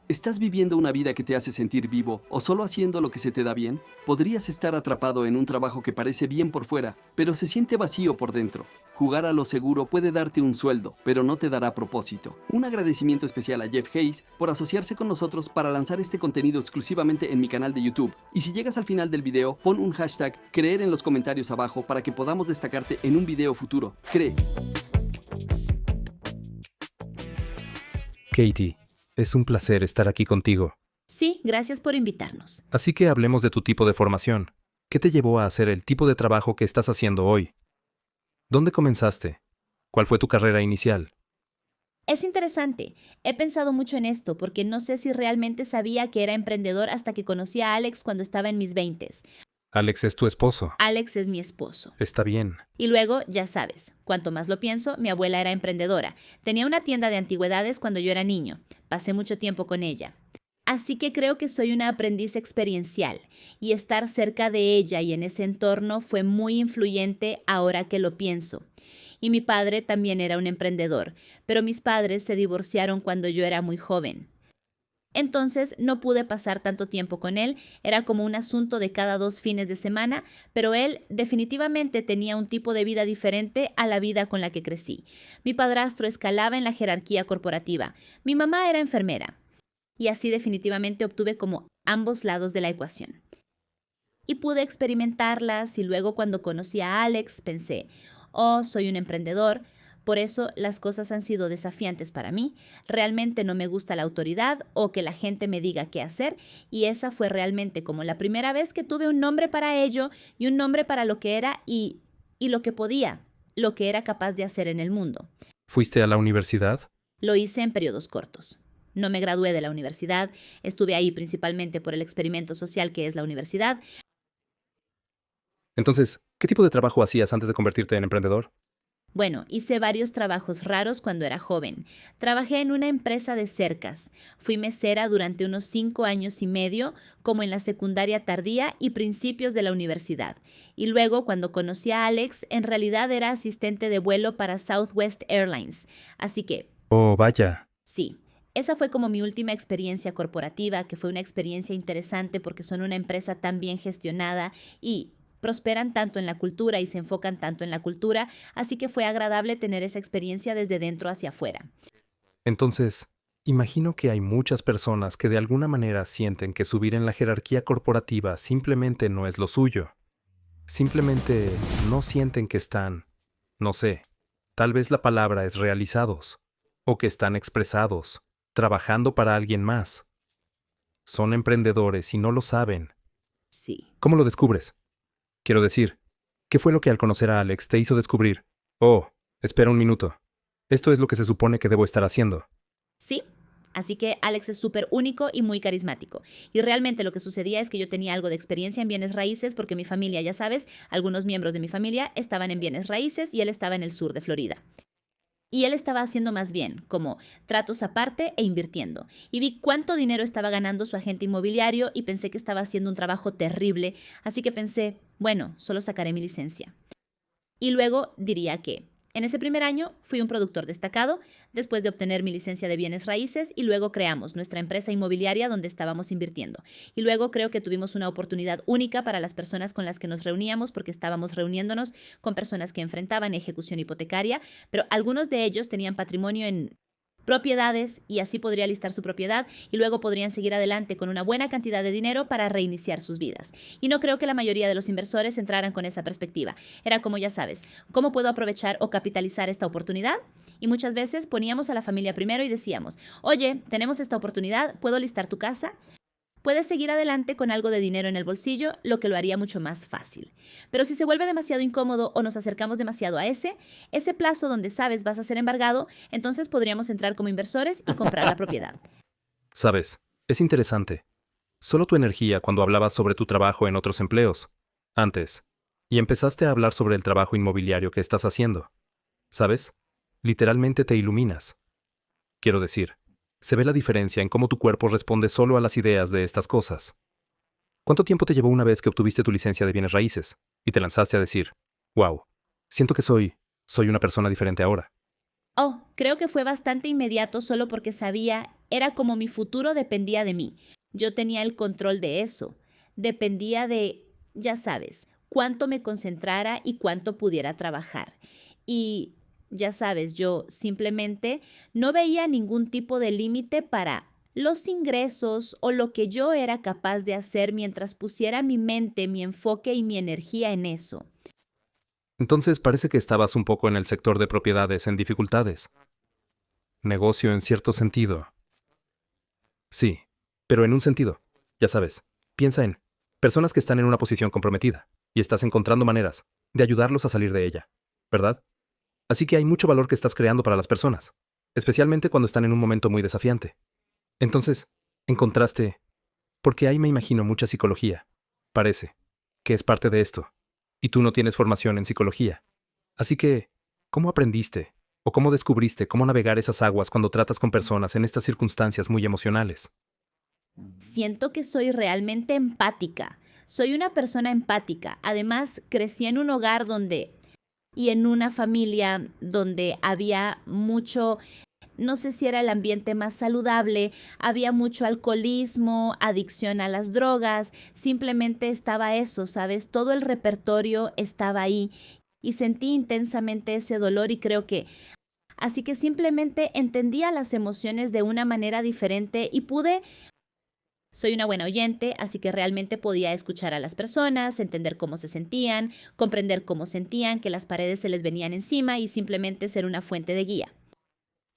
¿Estás viviendo una vida que te hace sentir vivo o solo haciendo lo que se te da bien? Podrías estar atrapado en un trabajo que parece bien por fuera, pero se siente vacío por dentro. Jugar a lo seguro puede darte un sueldo, pero no te dará propósito. Un agradecimiento especial a Jeff Hayes por asociarse con nosotros para lanzar este contenido exclusivamente en mi canal de YouTube. Y si llegas al final del video, pon un hashtag creer en los comentarios abajo para que podamos destacarte en un video futuro. Cree. Katie, es un placer estar aquí contigo. Sí, gracias por invitarnos. Así que hablemos de tu tipo de formación. ¿Qué te llevó a hacer el tipo de trabajo que estás haciendo hoy? ¿Dónde comenzaste? ¿Cuál fue tu carrera inicial? Es interesante. He pensado mucho en esto porque no sé si realmente sabía que era emprendedor hasta que conocí a Alex cuando estaba en mis 20s. Alex es tu esposo. Alex es mi esposo. Está bien. Y luego, ya sabes, cuanto más lo pienso, mi abuela era emprendedora. Tenía una tienda de antigüedades cuando yo era niño. Pasé mucho tiempo con ella. Así que creo que soy una aprendiz experiencial y estar cerca de ella y en ese entorno fue muy influyente ahora que lo pienso. Y mi padre también era un emprendedor, pero mis padres se divorciaron cuando yo era muy joven. Entonces no pude pasar tanto tiempo con él, era como un asunto de cada 2 fines de semana, pero él definitivamente tenía un tipo de vida diferente a la vida con la que crecí. Mi padrastro escalaba en la jerarquía corporativa, mi mamá era enfermera. Y así definitivamente obtuve como ambos lados de la ecuación. Y pude experimentarlas y luego cuando conocí a Alex pensé, oh, soy un emprendedor, por eso las cosas han sido desafiantes para mí, realmente no me gusta la autoridad o que la gente me diga qué hacer y esa fue realmente como la primera vez que tuve un nombre para ello y un nombre para lo que era y lo que podía, lo que era capaz de hacer en el mundo. ¿Fuiste a la universidad? Lo hice en periodos cortos. No me gradué de la universidad, estuve ahí principalmente por el experimento social que es la universidad. Entonces, ¿qué tipo de trabajo hacías antes de convertirte en emprendedor? Bueno, hice varios trabajos raros cuando era joven. Trabajé en una empresa de cercas. Fui mesera durante unos 5 años y medio, como en la secundaria tardía y principios de la universidad. Y luego, cuando conocí a Alex, en realidad era asistente de vuelo para Southwest Airlines. Así que... Oh, vaya. Sí. Esa fue como mi última experiencia corporativa, que fue una experiencia interesante porque son una empresa tan bien gestionada y prosperan tanto en la cultura y se enfocan tanto en la cultura, así que fue agradable tener esa experiencia desde dentro hacia afuera. Entonces, imagino que hay muchas personas que de alguna manera sienten que subir en la jerarquía corporativa simplemente no es lo suyo. Simplemente no sienten que están, no sé, tal vez la palabra es realizados, o que están expresados, trabajando para alguien más. Son emprendedores y no lo saben. Sí. ¿Cómo lo descubres? Quiero decir, ¿qué fue lo que al conocer a Alex te hizo descubrir? Oh, espera un minuto. Esto es lo que se supone que debo estar haciendo. Sí. Así que Alex es súper único y muy carismático. Y realmente lo que sucedía es que yo tenía algo de experiencia en bienes raíces porque mi familia, ya sabes, algunos miembros de mi familia estaban en bienes raíces y él estaba en el sur de Florida. Y él estaba haciendo más bien, como tratos aparte e invirtiendo. Y vi cuánto dinero estaba ganando su agente inmobiliario y pensé que estaba haciendo un trabajo terrible, así que pensé, bueno, solo sacaré mi licencia. Y luego diría que en ese primer año fui un productor destacado, después de obtener mi licencia de bienes raíces y luego creamos nuestra empresa inmobiliaria donde estábamos invirtiendo. Y luego creo que tuvimos una oportunidad única para las personas con las que nos reuníamos porque estábamos reuniéndonos con personas que enfrentaban ejecución hipotecaria, pero algunos de ellos tenían patrimonio en propiedades y así podría listar su propiedad y luego podrían seguir adelante con una buena cantidad de dinero para reiniciar sus vidas. Y no creo que la mayoría de los inversores entraran con esa perspectiva. Era como ya sabes, ¿cómo puedo aprovechar o capitalizar esta oportunidad? Y muchas veces poníamos a la familia primero y decíamos, oye, tenemos esta oportunidad, ¿puedo listar tu casa? Puedes seguir adelante con algo de dinero en el bolsillo, lo que lo haría mucho más fácil. Pero si se vuelve demasiado incómodo o nos acercamos demasiado a ese plazo donde sabes vas a ser embargado, entonces podríamos entrar como inversores y comprar la propiedad. Sabes, es interesante. Solo tu energía cuando hablabas sobre tu trabajo en otros empleos, antes, y empezaste a hablar sobre el trabajo inmobiliario que estás haciendo. ¿Sabes? Literalmente te iluminas. Quiero decir, se ve la diferencia en cómo tu cuerpo responde solo a las ideas de estas cosas. ¿Cuánto tiempo te llevó una vez que obtuviste tu licencia de bienes raíces y te lanzaste a decir, wow, siento que soy una persona diferente ahora? Oh, creo que fue bastante inmediato solo porque sabía Era como mi futuro dependía de mí. Yo tenía el control de eso. Dependía de, ya sabes, cuánto me concentrara y cuánto pudiera trabajar. Y, ya sabes, yo simplemente no veía ningún tipo de límite para los ingresos o lo que yo era capaz de hacer mientras pusiera mi mente, mi enfoque y mi energía en eso. Entonces parece que estabas un poco en el sector de propiedades en dificultades. Negocio en cierto sentido. Sí, pero en un sentido. Ya sabes, piensa en personas que están en una posición comprometida y estás encontrando maneras de ayudarlos a salir de ella, ¿verdad? Así que hay mucho valor que estás creando para las personas, especialmente cuando están en un momento muy desafiante. Entonces, encontraste, porque ahí me imagino mucha psicología, parece, que es parte de esto, y tú no tienes formación en psicología. Así que, ¿cómo aprendiste o cómo descubriste cómo navegar esas aguas cuando tratas con personas en estas circunstancias muy emocionales? Siento que soy realmente empática. Soy una persona empática. Además, crecí en un hogar y en una familia donde había mucho, no sé si era el ambiente más saludable, había mucho alcoholismo, adicción a las drogas, simplemente estaba eso, ¿sabes? Todo el repertorio estaba ahí y sentí intensamente ese dolor y creo que así que simplemente entendía las emociones de una manera diferente y soy una buena oyente, así que realmente podía escuchar a las personas, entender cómo se sentían, comprender cómo sentían, que las paredes se les venían encima y simplemente ser una fuente de guía.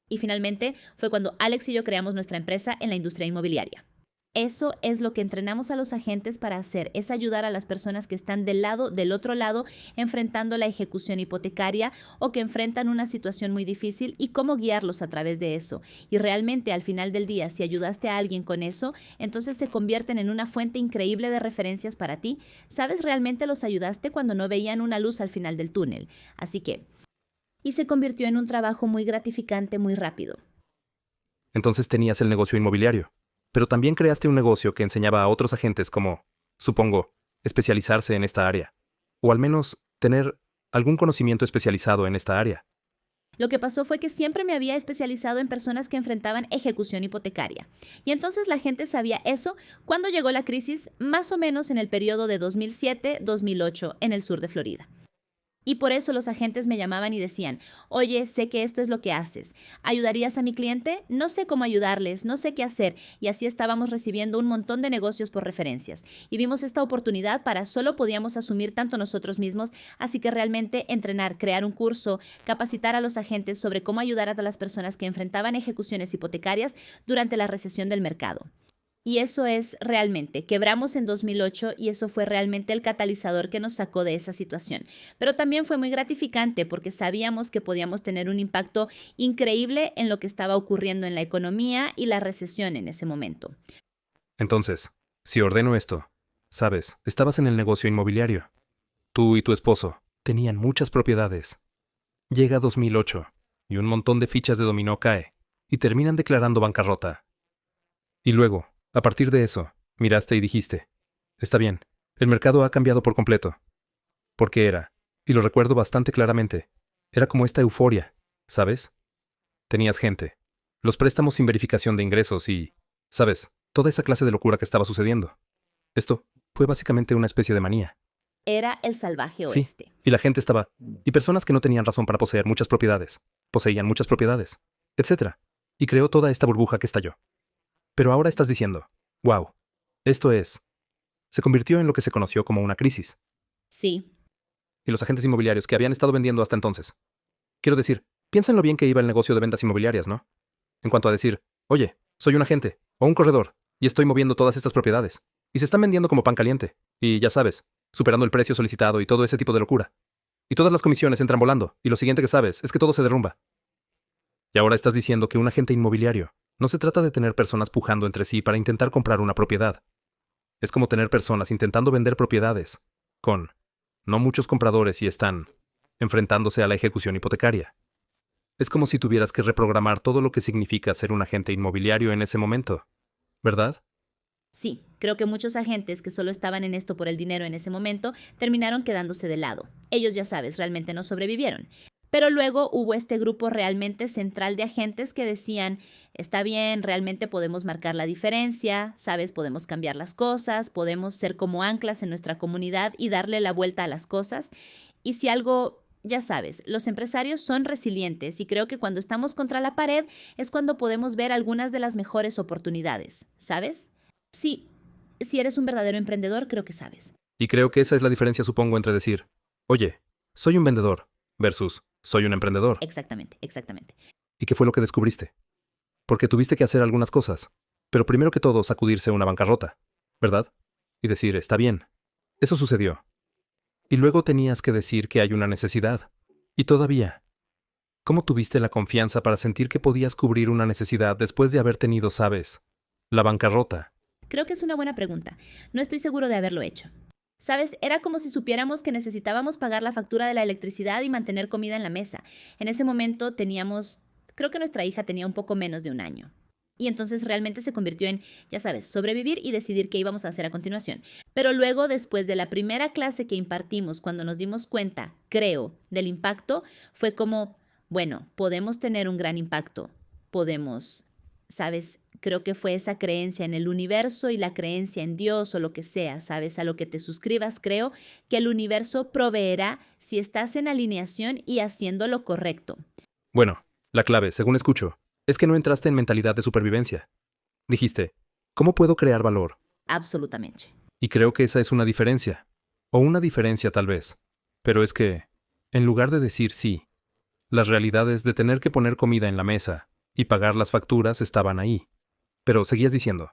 Y finalmente fue cuando Alex y yo creamos nuestra empresa en la industria inmobiliaria. Eso es lo que entrenamos a los agentes para hacer, es ayudar a las personas que están del otro lado, enfrentando la ejecución hipotecaria o que enfrentan una situación muy difícil y cómo guiarlos a través de eso. Y realmente al final del día, si ayudaste a alguien con eso, entonces se convierten en una fuente increíble de referencias para ti. Sabes, realmente los ayudaste cuando no veían una luz al final del túnel. Así que, y se convirtió en un trabajo muy gratificante, muy rápido. Entonces tenías el negocio inmobiliario, pero también creaste un negocio que enseñaba a otros agentes cómo, supongo, especializarse en esta área, o al menos tener algún conocimiento especializado en esta área. Lo que pasó fue que siempre me había especializado en personas que enfrentaban ejecución hipotecaria. Y entonces la gente sabía eso cuando llegó la crisis, más o menos en el periodo de 2007-2008 en el sur de Florida. Y por eso los agentes me llamaban y decían, oye, sé que esto es lo que haces. ¿Ayudarías a mi cliente? No sé cómo ayudarles, no sé qué hacer. Y así estábamos recibiendo un montón de negocios por referencias. Y vimos esta oportunidad solo podíamos asumir tanto nosotros mismos, así que realmente entrenar, crear un curso, capacitar a los agentes sobre cómo ayudar a las personas que enfrentaban ejecuciones hipotecarias durante la recesión del mercado. Y eso es realmente, quebramos en 2008 y eso fue realmente el catalizador que nos sacó de esa situación. Pero también fue muy gratificante porque sabíamos que podíamos tener un impacto increíble en lo que estaba ocurriendo en la economía y la recesión en ese momento. Entonces, si ordeno esto, sabes, estabas en el negocio inmobiliario. Tú y tu esposo tenían muchas propiedades. Llega 2008 y un montón de fichas de dominó cae y terminan declarando bancarrota. Y luego, a partir de eso, miraste y dijiste, está bien, el mercado ha cambiado por completo. Porque era, y lo recuerdo bastante claramente, era como esta euforia, ¿sabes? Tenías gente, los préstamos sin verificación de ingresos y, ¿sabes? Toda esa clase de locura que estaba sucediendo. Esto fue básicamente una especie de manía. Era el salvaje Sí, oeste. y la gente estaba, y personas que no tenían razón para poseer muchas propiedades, poseían muchas propiedades, etc. Y creó toda esta burbuja que estalló. Pero ahora estás diciendo, wow, se convirtió en lo que se conoció como una crisis. Sí. Y los agentes inmobiliarios que habían estado vendiendo hasta entonces. Quiero decir, piensa en lo bien que iba el negocio de ventas inmobiliarias, ¿no? En cuanto a decir, oye, soy un agente o un corredor y estoy moviendo todas estas propiedades. Y se están vendiendo como pan caliente. Y ya sabes, superando el precio solicitado y todo ese tipo de locura. Y todas las comisiones entran volando y lo siguiente que sabes es que todo se derrumba. Y ahora estás diciendo que un agente inmobiliario no se trata de tener personas pujando entre sí para intentar comprar una propiedad. Es como tener personas intentando vender propiedades, con no muchos compradores y están enfrentándose a la ejecución hipotecaria. Es como si tuvieras que reprogramar todo lo que significa ser un agente inmobiliario en ese momento, ¿verdad? Sí, creo que muchos agentes que solo estaban en esto por el dinero en ese momento terminaron quedándose de lado. Ellos, ya sabes, realmente no sobrevivieron. Pero luego hubo este grupo realmente central de agentes que decían, está bien, realmente podemos marcar la diferencia, sabes, podemos cambiar las cosas, podemos ser como anclas en nuestra comunidad y darle la vuelta a las cosas. Y si algo, ya sabes, los empresarios son resilientes y creo que cuando estamos contra la pared es cuando podemos ver algunas de las mejores oportunidades, ¿sabes? Sí, si eres un verdadero emprendedor, creo que sabes. Y creo que esa es la diferencia, supongo, entre decir, oye, soy un vendedor, versus soy un emprendedor. Exactamente, exactamente. ¿Y qué fue lo que descubriste? Porque tuviste que hacer algunas cosas, pero primero que todo sacudirse una bancarrota, ¿verdad? Y decir, está bien. Eso sucedió. Y luego tenías que decir que hay una necesidad. Y todavía, ¿cómo tuviste la confianza para sentir que podías cubrir una necesidad después de haber tenido, sabes, la bancarrota? Creo que es una buena pregunta. No estoy seguro de haberlo hecho. ¿Sabes? Era como si supiéramos que necesitábamos pagar la factura de la electricidad y mantener comida en la mesa. En ese momento creo que nuestra hija tenía un poco menos de 1 año. Y entonces realmente se convirtió en, ya sabes, sobrevivir y decidir qué íbamos a hacer a continuación. Pero luego, después de la primera clase que impartimos, cuando nos dimos cuenta, creo, del impacto, fue como, bueno, podemos tener un gran impacto. Podemos, ¿sabes? Creo que fue esa creencia en el universo y la creencia en Dios o lo que sea, ¿sabes? A lo que te suscribas, creo que el universo proveerá si estás en alineación y haciendo lo correcto. Bueno, la clave, según escucho, es que no entraste en mentalidad de supervivencia. Dijiste, ¿cómo puedo crear valor? Absolutamente. Y creo que esa es una diferencia. O una diferencia tal vez. Pero es que, en lugar de decir sí, las realidades de tener que poner comida en la mesa y pagar las facturas estaban ahí. Pero seguías diciendo,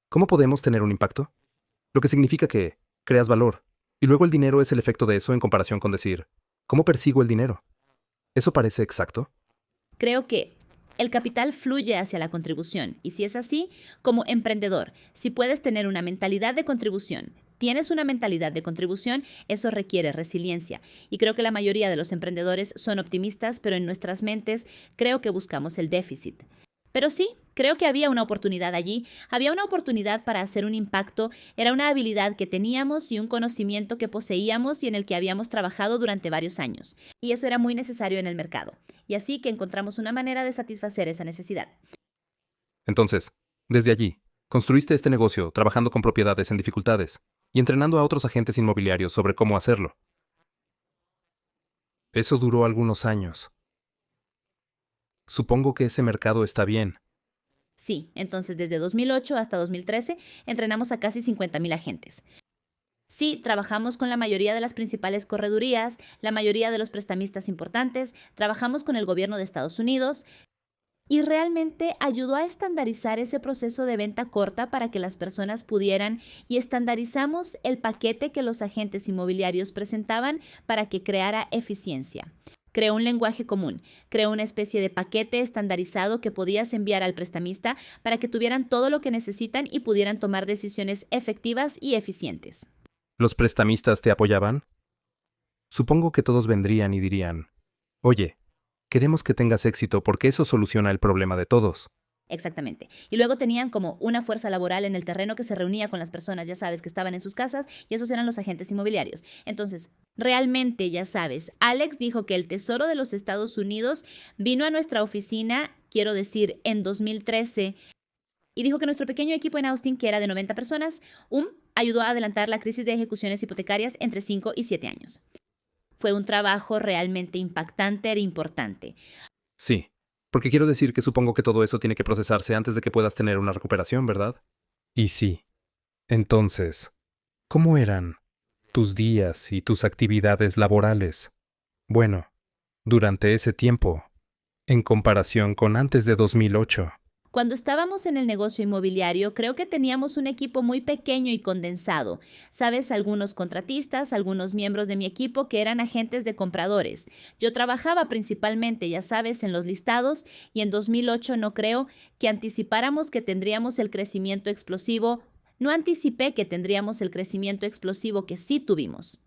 ¿cómo podemos tener un impacto? Lo que significa que creas valor. Y luego el dinero es el efecto de eso en comparación con decir, ¿cómo persigo el dinero? ¿Eso parece exacto? Creo que el capital fluye hacia la contribución y si es así, como emprendedor, si puedes tener una mentalidad de contribución, tienes una mentalidad de contribución, eso requiere resiliencia. Y creo que la mayoría de los emprendedores son optimistas, pero en nuestras mentes creo que buscamos el déficit. Pero sí, creo que había una oportunidad allí, había una oportunidad para hacer un impacto, era una habilidad que teníamos y un conocimiento que poseíamos y en el que habíamos trabajado durante varios años. Y eso era muy necesario en el mercado. Y así que encontramos una manera de satisfacer esa necesidad. Entonces, desde allí, construiste este negocio trabajando con propiedades en dificultades y entrenando a otros agentes inmobiliarios sobre cómo hacerlo. Eso duró algunos años. Supongo que ese mercado está bien. Sí, entonces desde 2008 hasta 2013 entrenamos a casi 50,000 agentes. Sí, trabajamos con la mayoría de las principales corredurías, la mayoría de los prestamistas importantes, trabajamos con el gobierno de Estados Unidos y realmente ayudó a estandarizar ese proceso de venta corta para que las personas pudieran y estandarizamos el paquete que los agentes inmobiliarios presentaban para que creara eficiencia. Creó un lenguaje común, creó una especie de paquete estandarizado que podías enviar al prestamista para que tuvieran todo lo que necesitan y pudieran tomar decisiones efectivas y eficientes. ¿Los prestamistas te apoyaban? Supongo que todos vendrían y dirían, oye, queremos que tengas éxito porque eso soluciona el problema de todos. Exactamente. Y luego tenían como una fuerza laboral en el terreno que se reunía con las personas, ya sabes, que estaban en sus casas y esos eran los agentes inmobiliarios. Entonces, realmente, ya sabes, Alex dijo que el Tesoro de los Estados Unidos vino a nuestra oficina, quiero decir, en 2013, y dijo que nuestro pequeño equipo en Austin, que era de 90 personas, ayudó a adelantar la crisis de ejecuciones hipotecarias entre 5 y 7 años. Fue un trabajo realmente impactante e importante. Sí, porque quiero decir que supongo que todo eso tiene que procesarse antes de que puedas tener una recuperación, ¿verdad? Y sí. Entonces, ¿cómo eran tus días y tus actividades laborales? Bueno, durante ese tiempo, en comparación con antes de 2008. Cuando estábamos en el negocio inmobiliario, creo que teníamos un equipo muy pequeño y condensado. Sabes, algunos contratistas, algunos miembros de mi equipo que eran agentes de compradores. Yo trabajaba principalmente, ya sabes, en los listados y en 2008 no creo que anticipáramos que tendríamos el crecimiento explosivo. No anticipé que tendríamos el crecimiento explosivo que sí tuvimos.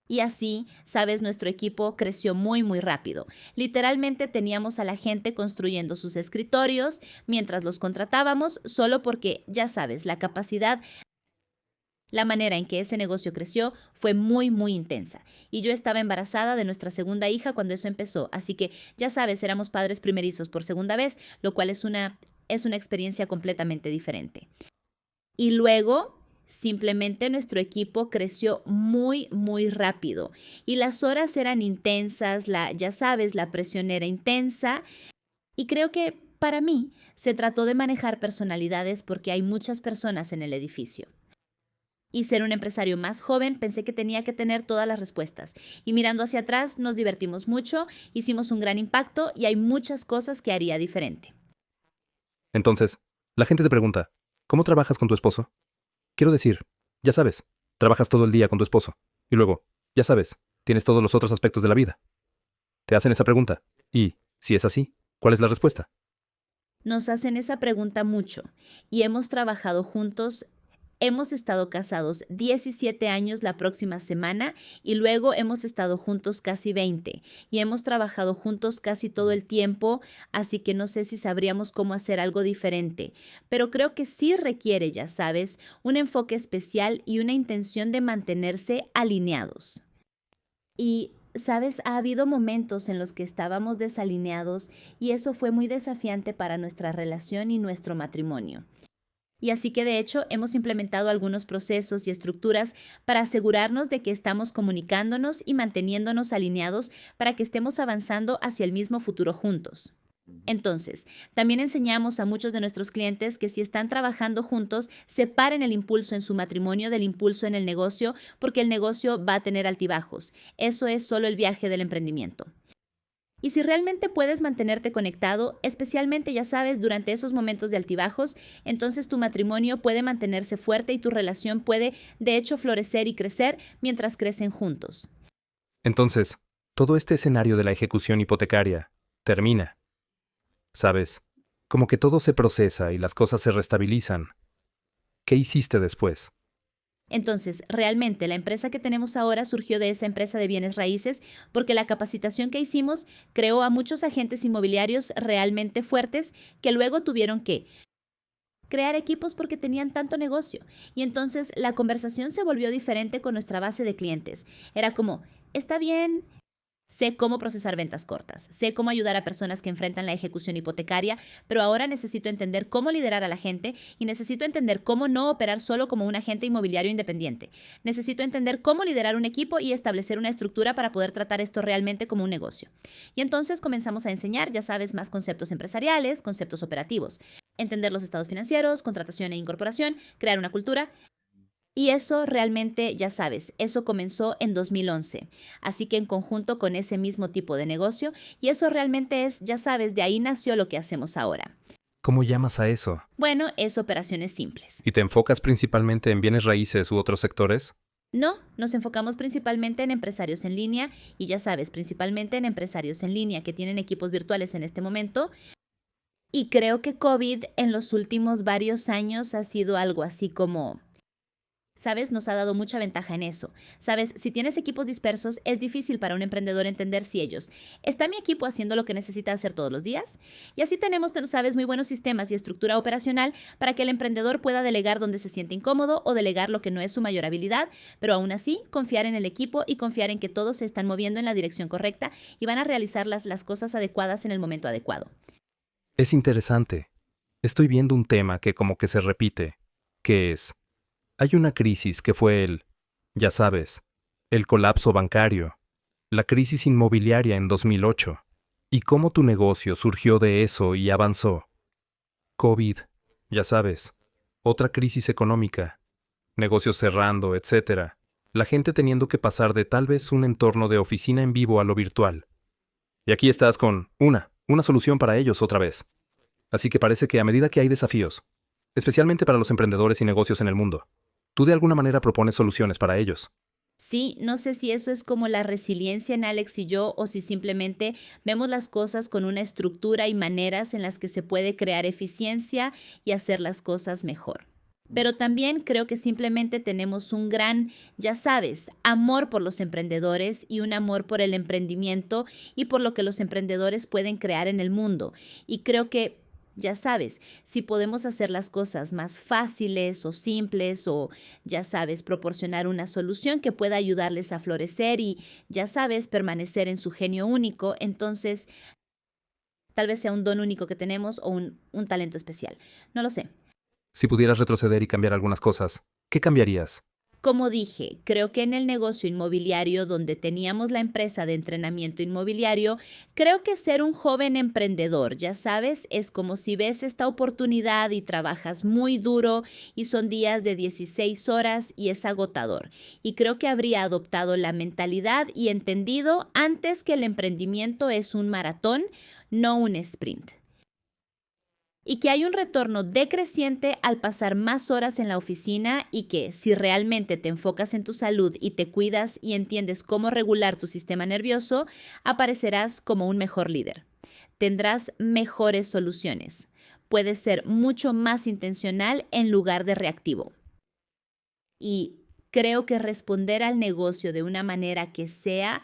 Y así, sabes, nuestro equipo creció muy, muy rápido. Literalmente teníamos a la gente construyendo sus escritorios mientras los contratábamos, solo porque, ya sabes, la capacidad La manera en que ese negocio creció fue muy, muy intensa. Y yo estaba embarazada de nuestra segunda hija cuando eso empezó. Así que, ya sabes, éramos padres primerizos por segunda vez, lo cual es una experiencia completamente diferente. Y luego, simplemente nuestro equipo creció muy, muy rápido. Y las horas eran intensas, ya sabes, la presión era intensa. Y creo que, para mí, se trató de manejar personalidades porque hay muchas personas en el edificio. Y ser un empresario más joven, pensé que tenía que tener todas las respuestas. Y mirando hacia atrás, nos divertimos mucho, hicimos un gran impacto y hay muchas cosas que haría diferente. Entonces, la gente te pregunta, ¿cómo trabajas con tu esposo? Quiero decir, ya sabes, trabajas todo el día con tu esposo. Y luego, ya sabes, tienes todos los otros aspectos de la vida. Te hacen esa pregunta. Y, si es así, ¿cuál es la respuesta? Nos hacen esa pregunta mucho y hemos trabajado juntos. Hemos estado casados 17 años la próxima semana y luego hemos estado juntos casi 20 y hemos trabajado juntos casi todo el tiempo, así que no sé si sabríamos cómo hacer algo diferente, pero creo que sí requiere, ya sabes, un enfoque especial y una intención de mantenerse alineados. Y, sabes, ha habido momentos en los que estábamos desalineados y eso fue muy desafiante para nuestra relación y nuestro matrimonio. Y así que de hecho hemos implementado algunos procesos y estructuras para asegurarnos de que estamos comunicándonos y manteniéndonos alineados para que estemos avanzando hacia el mismo futuro juntos. Entonces, también enseñamos a muchos de nuestros clientes que si están trabajando juntos, separen el impulso en su matrimonio del impulso en el negocio, porque el negocio va a tener altibajos. Eso es solo el viaje del emprendimiento. Y si realmente puedes mantenerte conectado, especialmente, ya sabes, durante esos momentos de altibajos, entonces tu matrimonio puede mantenerse fuerte y tu relación puede, de hecho, florecer y crecer mientras crecen juntos. Entonces, todo este escenario de la ejecución hipotecaria termina. ¿Sabes? Como que todo se procesa y las cosas se restabilizan. ¿Qué hiciste después? Entonces, realmente la empresa que tenemos ahora surgió de esa empresa de bienes raíces porque la capacitación que hicimos creó a muchos agentes inmobiliarios realmente fuertes que luego tuvieron que crear equipos porque tenían tanto negocio. Y entonces la conversación se volvió diferente con nuestra base de clientes. Era como, está bien. Sé cómo procesar ventas cortas, sé cómo ayudar a personas que enfrentan la ejecución hipotecaria, pero ahora necesito entender cómo liderar a la gente y necesito entender cómo no operar solo como un agente inmobiliario independiente. Necesito entender cómo liderar un equipo y establecer una estructura para poder tratar esto realmente como un negocio. Y entonces comenzamos a enseñar, ya sabes, más conceptos empresariales, conceptos operativos. Entender los estados financieros, contratación e incorporación, crear una cultura. Y eso realmente, ya sabes, eso comenzó en 2011, así que en conjunto con ese mismo tipo de negocio, y eso realmente es, ya sabes, de ahí nació lo que hacemos ahora. ¿Cómo llamas a eso? Bueno, es operaciones simples. ¿Y te enfocas principalmente en bienes raíces u otros sectores? No, nos enfocamos principalmente en empresarios en línea, y ya sabes, principalmente en empresarios en línea que tienen equipos virtuales en este momento. Y creo que COVID en los últimos varios años ha sido algo así como... ¿Sabes? Nos ha dado mucha ventaja en eso. ¿Sabes? Si tienes equipos dispersos, es difícil para un emprendedor entender si ellos, ¿está mi equipo haciendo lo que necesita hacer todos los días? Y así tenemos, ¿sabes?, muy buenos sistemas y estructura operacional para que el emprendedor pueda delegar donde se siente incómodo o delegar lo que no es su mayor habilidad, pero aún así confiar en el equipo y confiar en que todos se están moviendo en la dirección correcta y van a realizar las cosas adecuadas en el momento adecuado. Es interesante. Estoy viendo un tema que como que se repite, que es... Hay una crisis que fue ya sabes, el colapso bancario, la crisis inmobiliaria en 2008, y cómo tu negocio surgió de eso y avanzó. COVID, ya sabes, otra crisis económica, negocios cerrando, etc. La gente teniendo que pasar de tal vez un entorno de oficina en vivo a lo virtual. Y aquí estás con una solución para ellos otra vez. Así que parece que a medida que hay desafíos, especialmente para los emprendedores y negocios en el mundo, tú de alguna manera propones soluciones para ellos. Sí, no sé si eso es como la resiliencia en Alex y yo o si simplemente vemos las cosas con una estructura y maneras en las que se puede crear eficiencia y hacer las cosas mejor. Pero también creo que simplemente tenemos un gran, ya sabes, amor por los emprendedores y un amor por el emprendimiento y por lo que los emprendedores pueden crear en el mundo. Y creo que Ya sabes, si podemos hacer las cosas más fáciles o simples o, ya sabes, proporcionar una solución que pueda ayudarles a florecer y, ya sabes, permanecer en su genio único, entonces tal vez sea un don único que tenemos o un talento especial. No lo sé. Si pudieras retroceder y cambiar algunas cosas, ¿qué cambiarías? Como dije, creo que en el negocio inmobiliario donde teníamos la empresa de entrenamiento inmobiliario, creo que ser un joven emprendedor, ya sabes, es como si ves esta oportunidad y trabajas muy duro y son días de 16 horas y es agotador. Y creo que habría adoptado la mentalidad y entendido antes que el emprendimiento es un maratón, no un sprint. Y que hay un retorno decreciente al pasar más horas en la oficina y que si realmente te enfocas en tu salud y te cuidas y entiendes cómo regular tu sistema nervioso, aparecerás como un mejor líder. Tendrás mejores soluciones. Puedes ser mucho más intencional en lugar de reactivo. Y creo que responder al negocio de una manera que sea,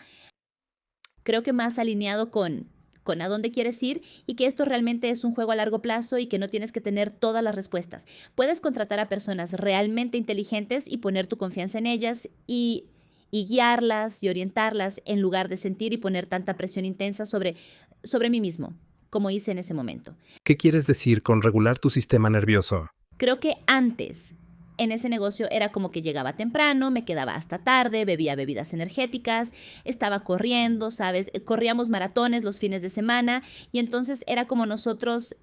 creo que más alineado con a dónde quieres ir y que esto realmente es un juego a largo plazo y que no tienes que tener todas las respuestas. Puedes contratar a personas realmente inteligentes y poner tu confianza en ellas y guiarlas y orientarlas en lugar de sentir y poner tanta presión intensa sobre mí mismo, como hice en ese momento. ¿Qué quieres decir con regular tu sistema nervioso? Creo que antes en ese negocio era como que llegaba temprano, me quedaba hasta tarde, bebía bebidas energéticas, estaba corriendo, ¿sabes? Corríamos maratones los fines de semana y entonces era como nosotros,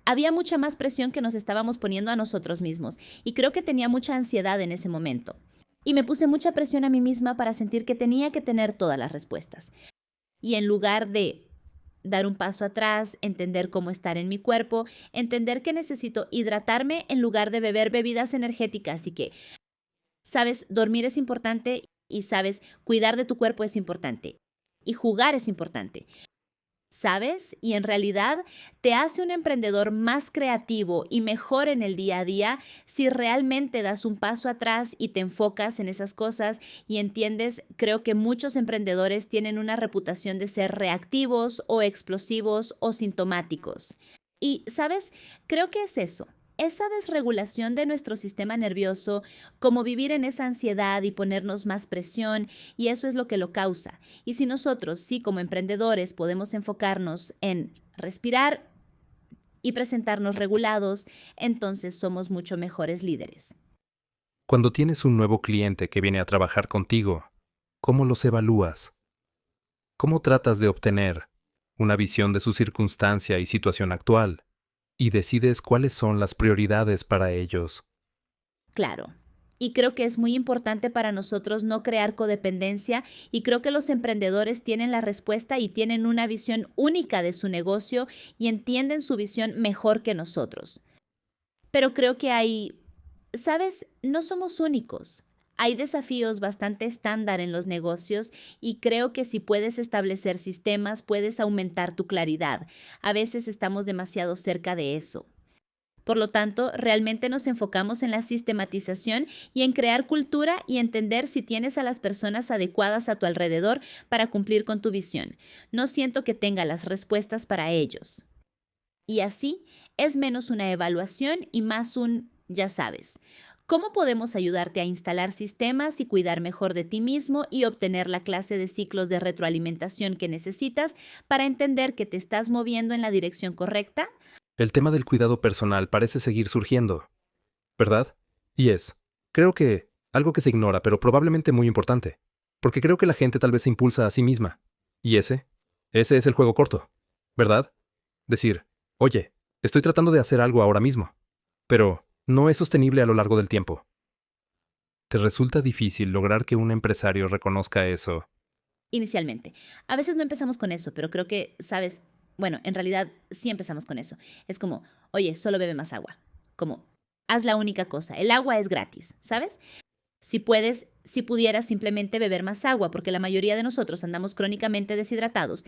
había mucha más presión que nos estábamos poniendo a nosotros mismos y creo que tenía mucha ansiedad en ese momento. Y me puse mucha presión a mí misma para sentir que tenía que tener todas las respuestas. Y en lugar de dar un paso atrás, entender cómo estar en mi cuerpo, entender que necesito hidratarme en lugar de beber bebidas energéticas y que, sabes, dormir es importante y sabes, cuidar de tu cuerpo es importante y jugar es importante. ¿Sabes? Y en realidad te hace un emprendedor más creativo y mejor en el día a día si realmente das un paso atrás y te enfocas en esas cosas y entiendes, creo que muchos emprendedores tienen una reputación de ser reactivos o explosivos o sintomáticos. Y, ¿sabes? Creo que es eso. Esa desregulación de nuestro sistema nervioso, como vivir en esa ansiedad y ponernos más presión, y eso es lo que lo causa. Y si nosotros, sí, como emprendedores, podemos enfocarnos en respirar y presentarnos regulados, entonces somos mucho mejores líderes. Cuando tienes un nuevo cliente que viene a trabajar contigo, ¿cómo los evalúas? ¿Cómo tratas de obtener una visión de su circunstancia y situación actual? Y decides cuáles son las prioridades para ellos. Claro. Y creo que es muy importante para nosotros no crear codependencia y creo que los emprendedores tienen la respuesta y tienen una visión única de su negocio y entienden su visión mejor que nosotros. Pero creo que ¿sabes? No somos únicos. Hay desafíos bastante estándar en los negocios y creo que si puedes establecer sistemas, puedes aumentar tu claridad. A veces estamos demasiado cerca de eso. Por lo tanto, realmente nos enfocamos en la sistematización y en crear cultura y entender si tienes a las personas adecuadas a tu alrededor para cumplir con tu visión. No siento que tenga las respuestas para ellos. Y así es menos una evaluación y más ya sabes. ¿Cómo podemos ayudarte a instalar sistemas y cuidar mejor de ti mismo y obtener la clase de ciclos de retroalimentación que necesitas para entender que te estás moviendo en la dirección correcta? El tema del cuidado personal parece seguir surgiendo, ¿verdad? Y creo que, algo que se ignora, pero probablemente muy importante, porque creo que la gente tal vez se impulsa a sí misma. Y ese es el juego corto, ¿verdad? Decir, oye, estoy tratando de hacer algo ahora mismo, pero no es sostenible a lo largo del tiempo. ¿Te resulta difícil lograr que un empresario reconozca eso? Inicialmente. A veces no empezamos con eso, pero creo que, sabes, bueno, en realidad sí empezamos con eso. Es como, oye, solo bebe más agua. Como, haz la única cosa. El agua es gratis, ¿sabes? Si pudieras simplemente beber más agua, porque la mayoría de nosotros andamos crónicamente deshidratados.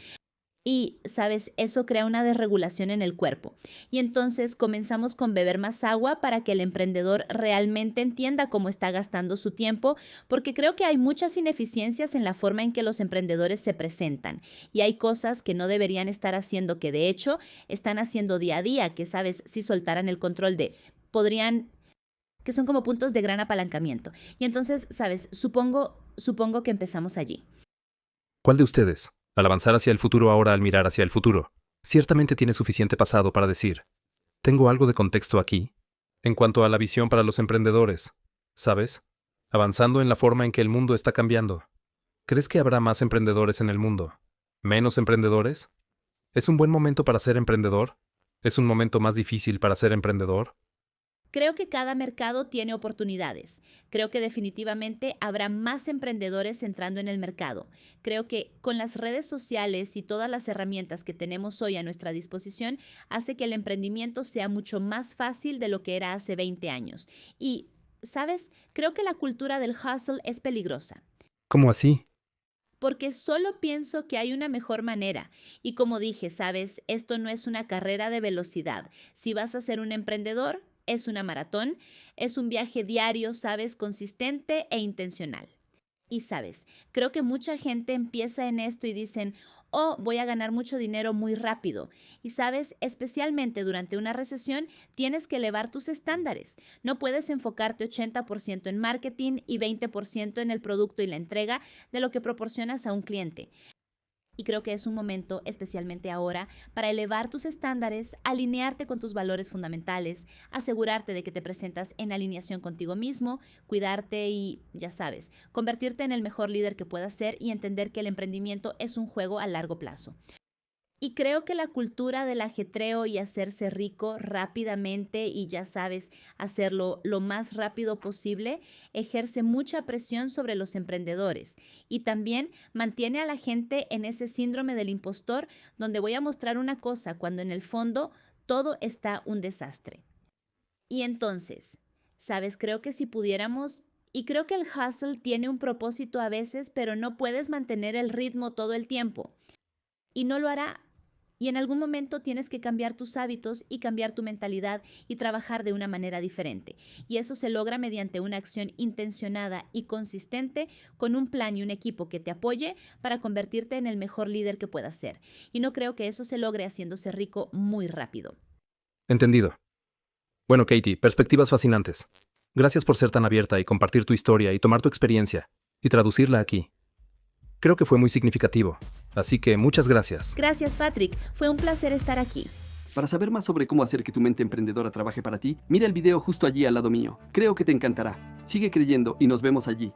Y, sabes, eso crea una desregulación en el cuerpo. Y entonces comenzamos con beber más agua para que el emprendedor realmente entienda cómo está gastando su tiempo, porque creo que hay muchas ineficiencias en la forma en que los emprendedores se presentan. Y hay cosas que no deberían estar haciendo, que de hecho están haciendo día a día, que, sabes, si soltaran el control podrían, que son como puntos de gran apalancamiento. Y entonces, sabes, supongo que empezamos allí. ¿Cuál de ustedes, al avanzar hacia el futuro ahora al mirar hacia el futuro, ciertamente tiene suficiente pasado para decir, tengo algo de contexto aquí? En cuanto a la visión para los emprendedores, ¿sabes? Avanzando en la forma en que el mundo está cambiando. ¿Crees que habrá más emprendedores en el mundo? ¿Menos emprendedores? ¿Es un buen momento para ser emprendedor? ¿Es un momento más difícil para ser emprendedor? Creo que cada mercado tiene oportunidades. Creo que definitivamente habrá más emprendedores entrando en el mercado. Creo que con las redes sociales y todas las herramientas que tenemos hoy a nuestra disposición, hace que el emprendimiento sea mucho más fácil de lo que era hace 20 años. Y, ¿sabes? Creo que la cultura del hustle es peligrosa. ¿Cómo así? Porque solo pienso que hay una mejor manera. Y como dije, sabes, esto no es una carrera de velocidad. Si vas a ser un emprendedor, es una maratón, es un viaje diario, sabes, consistente e intencional. Y sabes, creo que mucha gente empieza en esto y dicen, oh, voy a ganar mucho dinero muy rápido. Y sabes, especialmente durante una recesión, tienes que elevar tus estándares. No puedes enfocarte 80% en marketing y 20% en el producto y la entrega de lo que proporcionas a un cliente. Y creo que es un momento, especialmente ahora, para elevar tus estándares, alinearte con tus valores fundamentales, asegurarte de que te presentas en alineación contigo mismo, cuidarte y, ya sabes, convertirte en el mejor líder que puedas ser y entender que el emprendimiento es un juego a largo plazo. Y creo que la cultura del ajetreo y hacerse rico rápidamente y, ya sabes, hacerlo lo más rápido posible, ejerce mucha presión sobre los emprendedores y también mantiene a la gente en ese síndrome del impostor donde voy a mostrar una cosa cuando en el fondo todo está un desastre. Y entonces, sabes, creo que si pudiéramos... Y creo que el hustle tiene un propósito a veces, pero no puedes mantener el ritmo todo el tiempo. Y no lo hará. Y en algún momento tienes que cambiar tus hábitos y cambiar tu mentalidad y trabajar de una manera diferente. Y eso se logra mediante una acción intencionada y consistente con un plan y un equipo que te apoye para convertirte en el mejor líder que puedas ser. Y no creo que eso se logre haciéndose rico muy rápido. Entendido. Bueno, Katie, perspectivas fascinantes. Gracias por ser tan abierta y compartir tu historia y tomar tu experiencia y traducirla aquí. Creo que fue muy significativo, así que muchas gracias. Gracias, Patrick. Fue un placer estar aquí. Para saber más sobre cómo hacer que tu mente emprendedora trabaje para ti, mira el video justo allí al lado mío. Creo que te encantará. Sigue creyendo y nos vemos allí.